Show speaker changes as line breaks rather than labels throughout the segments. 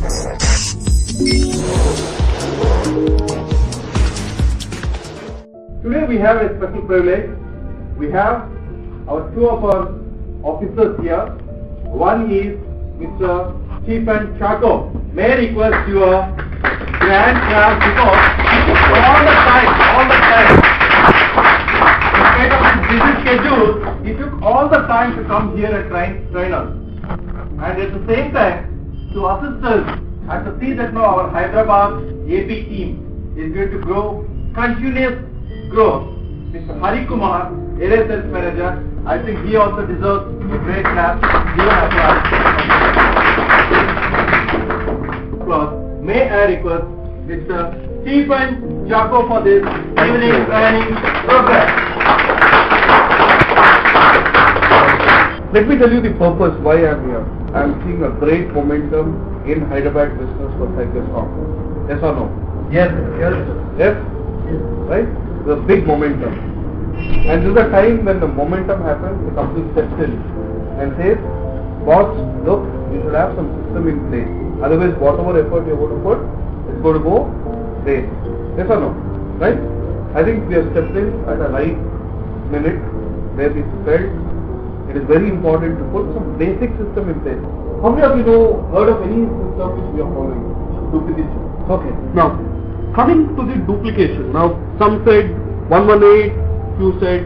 Today we have a special privilege. We have our two of our officers here. One is Mr. Stephen Chacko. May I request your grand class because he took all the time. In spite of his busy schedule, he took all the time to come here and train us. And at the same time, to assist us and to see that now our Hyderabad AP team is going to grow, continuous growth. Mr. Hari Kumar, Area Sales Manager, I think he also deserves a great clap. Give an applause. May I request Mr. Stephen Chacko for this evening training program.
Let me tell you the purpose why I am here. I am seeing a great momentum in Hyderabad business for Cycloscom. Yes or no?
Yes.
Yes? Right? There's a big momentum. And there's a time when the momentum happens, the company steps in and says, boss, look, you should have some system in place. Otherwise, whatever effort you're going to put, it's going to go waste. Yes or no? Right? I think we have stepped in at a right minute where we felt it is very important to put some basic system in place. How many of you heard of any system which we are following? Duplication.
Okay. Now, coming to the duplication. Now, some said 118, few said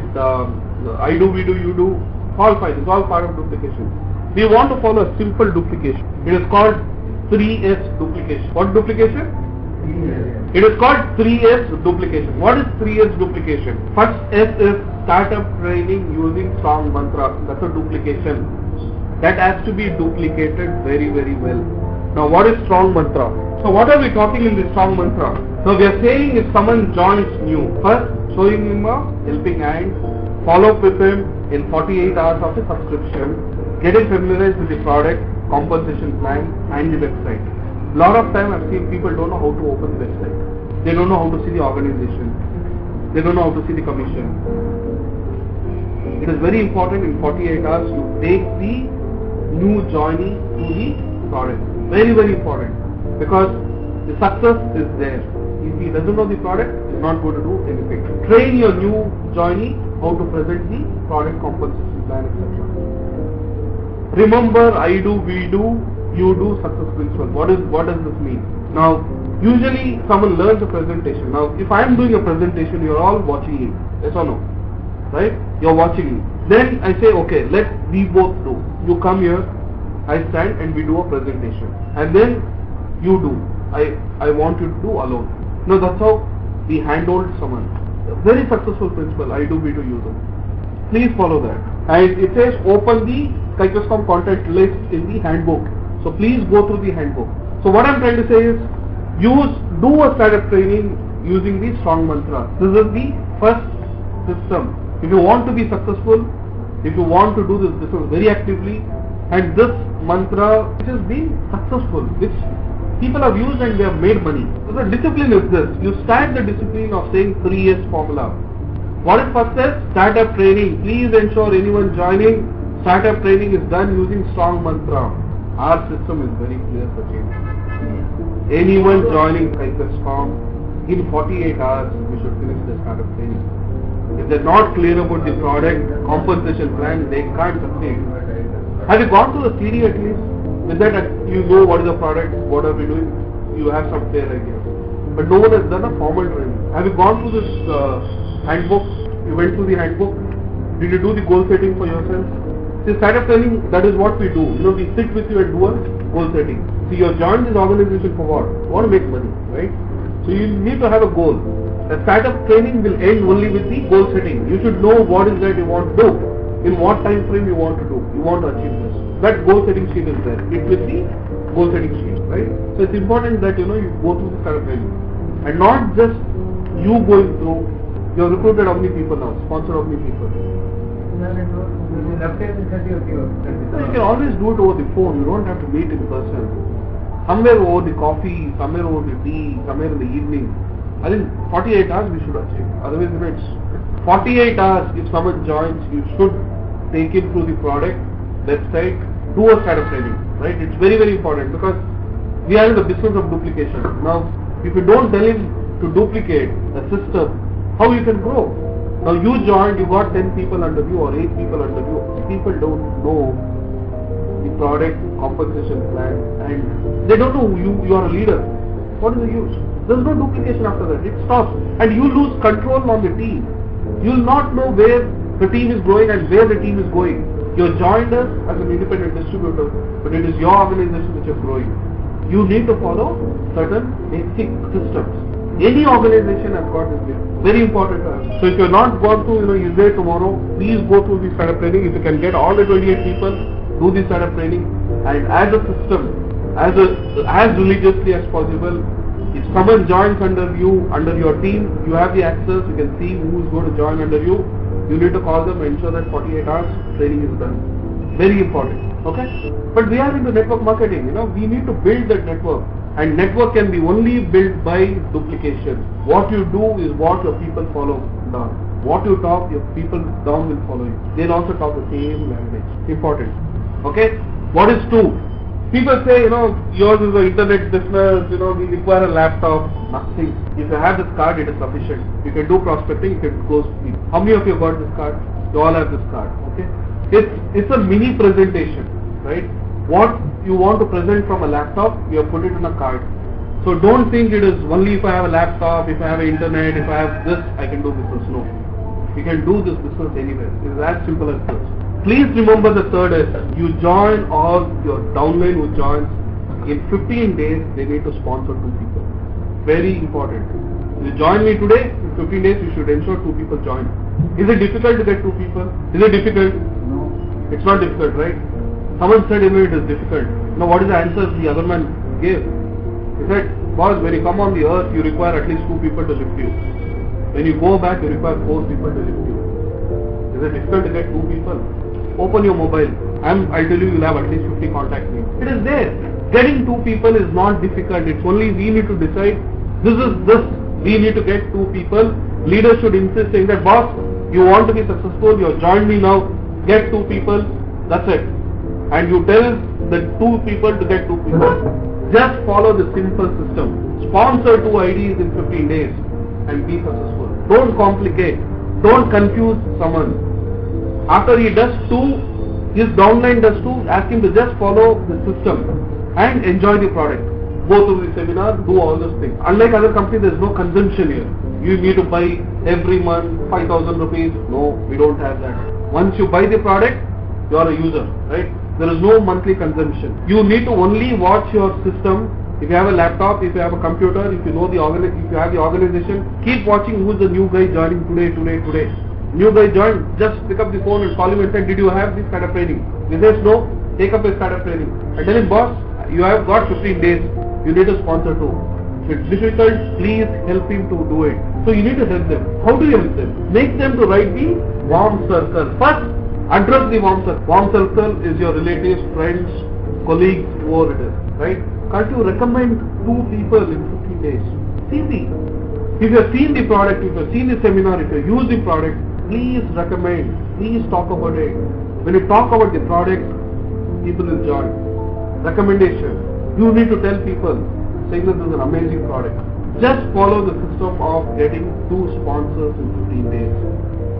I do, we do, you do. All fine. It's all part of duplication. We want to follow a simple duplication. It is called 3S duplication. What duplication? It is called 3S duplication. What is 3S duplication? First S is startup training using strong mantra. That's a duplication. That has to be duplicated very, very well. Now, what is strong mantra? So, what are we talking in the strong mantra? So, we are saying if someone joins new, first showing him a helping hand, follow up with him in 48 hours of a subscription, getting familiarized with the product, compensation plan and the website. A lot of time I've seen people don't know how to open the website. They don't know how to see the organization. They don't know how to see the commission. It is very important in 48 hours you take the new joinee to the product. Very, very important. Because the success is there. If he doesn't know the product, he's not going to do anything. Train your new joinee how to present the product, compensation plan, etc. Remember, I do, we do, you do, success principle. What does this mean? Now, usually someone learns a presentation. Now, if I am doing a presentation, you are all watching me. Yes or no? Right? You are watching me. Then I say, okay, let we both do. You come here, I stand and we do a presentation. And then you do. I want you to do alone. Now, that's how we handhold someone. A very successful principle. I do, we do, you do. Please follow that. And it says open the Cycloscom content list in the handbook. So please go through the handbook. So what I'm trying to say is do a startup training using the strong mantra. This is the first system. If you want to be successful, if you want to do this business very actively, and this mantra which has been successful, which people have used and they have made money. So the discipline is this. You start the discipline of saying 3S formula. What is first is startup training. Please ensure anyone joining startup training is done using strong mantra. Our system is very clear for change. Anyone joining Cycloscom in 48 hours we should finish the startup training. If they're not clear about the product, compensation plan, they can't succeed. Have you gone through the theory at least? With that you know what is the product, what are we doing, you have some clear idea. But no one has done a formal training. Have you gone through this handbook? You went through the handbook? Did you do the goal setting for yourself? See, startup training, that is what we do. We sit with you and do a goal setting. See, you joined this organization for what? You want to make money, right? So you need to have a goal. A startup training will end only with the goal setting. You should know what is that you want to do. In what time frame you want to do. You want to achieve this. That goal setting sheet is there. It with the goal setting sheet, right? So it's important that you go through the startup training. And not just you going through. You have recruited how many people now? Sponsored how many people? You can always do it over the phone. You don't have to meet in person. Somewhere over the coffee, somewhere over the tea, somewhere in the evening. I think 48 hours we should achieve. Otherwise, it's 48 hours. If someone joins, you should take him through the product, website, do a startup training. Right? It's very, very important because We are in the business of duplication. Now, if you don't tell him to duplicate a system, how you can grow? Now you joined, you got 10 people under you or 8 people under you. People don't know the product compensation plan and they don't know you are a leader. What is the use? There is no duplication after that. It stops and you lose control on the team. You will not know where the team is growing and where the team is going. You joined us as an independent distributor, but it is your organization which is growing. You need to follow certain basic systems. Any organization has got this way. Very important to us. So if you are not going to, is there tomorrow, please go through this kind of training. If you can get all the 28 people, do this kind of training. And as a system, as religiously as possible, if someone joins under you, under your team, you have the access, you can see who is going to join under you. You need to call them and ensure that 48 hours training is done. Very important. Okay? But we are into network marketing, we need to build that network. And network can be only built by duplication. What you do is what your people follow down. What you talk, your people down will follow you. They'll also talk the same language. Important. Okay? What is 2? People say, yours is an internet business, we require a laptop. Nothing. If you have this card, it is sufficient. You can do prospecting, you can close people. How many of you got this card? You all have this card. Okay? It's a mini presentation, right? What you want to present from a laptop, you have put it in a card. So don't think it is only if I have a laptop, if I have internet, if I have this, I can do business. No. You can do this business anywhere. It is as simple as this. Please remember the third is, you join or your downline who joins, in 15 days, they need to sponsor 2 people. Very important. You join me today, in 15 days, you should ensure 2 people join. Is it difficult to get 2 people? Is it difficult? No. It's not difficult, right? Someone said, it is difficult. Now what is the answer the other man gave? He said, boss, when you come on the earth, you require at least 2 people to lift you. When you go back, you require 4 people to lift you. Is it difficult to get 2 people? Open your mobile. I'll tell you, you'll have at least 50 contact names. It is there. Getting 2 people is not difficult. It's only we need to decide, this is this. We need to get 2 people. Leaders should insist saying that, boss, you want to be successful, you have joined me now, get 2 people, that's it. And you tell the 2 people to get 2 people. Just follow the simple system. Sponsor 2 IDs in 15 days and be successful. Don't complicate. Don't confuse someone. After he does 2, his downline does 2, ask him to just follow the system and enjoy the product. Go to the seminar, do all those things. Unlike other companies, there is no consumption here. You need to buy every month 5,000 rupees. No, we don't have that. Once you buy the product, you are a user, right? There is no monthly consumption. You need to only watch your system. If you have a laptop, if you have a computer, if you know the if you have the organization, keep watching who is the new guy joining today. New guy joined, just pick up the phone and call him and say, did you have this kind of training? He says no, take up this kind of training. I tell him, boss, you have got 15 days, you need to sponsor 2. If it's difficult, please help him to do it. So you need to help them. How do you help them? Make them to write the warm circle. First, address the warm circle. Warm circle is your relatives, friends, colleagues, whoever it is, right? Can't you recommend 2 people in 15 days? See, if you have seen the product, if you have seen the seminar, if you have used the product, please recommend, please talk about it. When you talk about the product, people will join. Recommendation. You need to tell people, saying that this is an amazing product. Just follow the system of getting 2 sponsors in 15 days.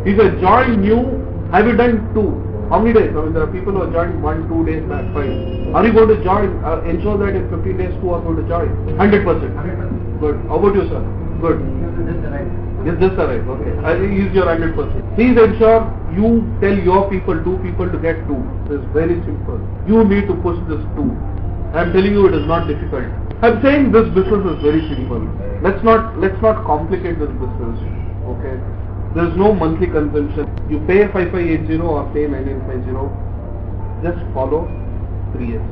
If you join new, have you done 2? How many days? I mean, there are people who have joined 1-2 days back, fine. Are you going to join? Ensure that in 15 days 2 are going to join. 100%. Good. How about you, sir? Good. Yes, just arrived. Okay. I use your 100%. Please ensure you tell your people, 2 people to get 2. It's very simple. You need to push this 2. I am telling you, it is not difficult. I am saying this business is very simple. Let's not complicate this business. Okay. There is no monthly consumption. You pay 5580 or pay 9950. Just follow 3S.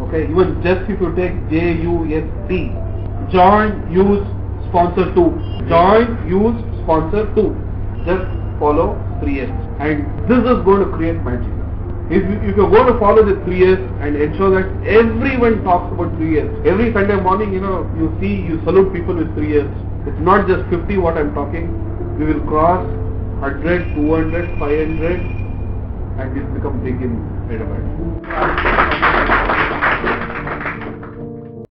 Okay. Even just if you take JUST, join, use, sponsor 2. Join, use, sponsor 2. Just follow 3S. And this is going to create magic. If you're going to follow the 3S and ensure that everyone talks about 3S. Every Sunday morning, you salute people with 3S. It's not just 50 what I'm talking. We will cross 100, 200, 500 and it will become big in Hyderabad.